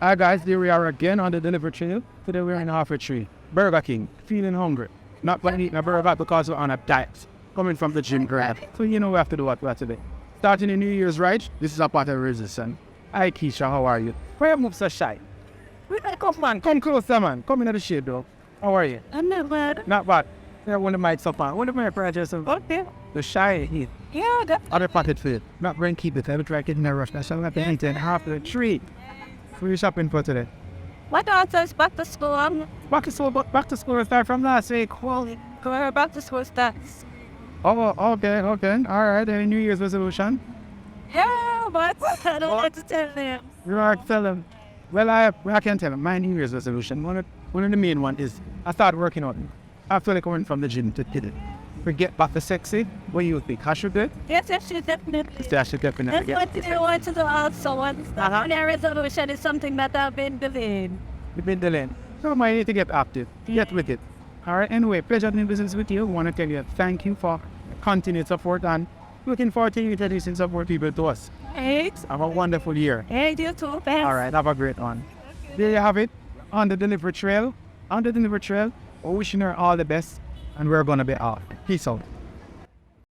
Hi guys, here we are again on the delivery trail. Today we're in Halfway Tree, Burger King, feeling hungry. Not by eating a burger because we're on a diet, coming from the gym grab. So you know we have to do what we have to do. Starting the New Year's, right? This is a part of resistance. Hi Keisha, how are you? Why you move so shy? Come man, come closer man. Come into the shade though. How are you? I'm not bad. Not bad. Yeah, one of my supper. One of my projects. Okay. The shy heat. Yeah, that. Other potted food. Not brain keep it. Every try getting a rush. That's why I have to eat it half the tree. Who are you shopping for today? My daughter's back to school. Back to school start from last week. Well, her back to school starts. Oh, okay. All right. Any New Year's resolution? Yeah, but I don't want to tell them. You want to tell them? Well, I can tell them. My New Year's resolution, one of the main one is I start working out. After coming from the gym to get it. Forget back to sexy. What do you think? I should do it? Yes, definitely. I should definitely. That's what I want to do also. My resolution is something that I've been doing. You've been delaying. So I need to get active. Get with it. All right. Anyway, pleasure doing business with you. I want to tell you thank you for continued support and looking forward to you introducing some more people to us. Thanks. Have a wonderful year. Hey, you too. Thanks. All right. Have a great one. There you have it. On the delivery trail. We're wishing her all the best and we're going to be out. Peace out.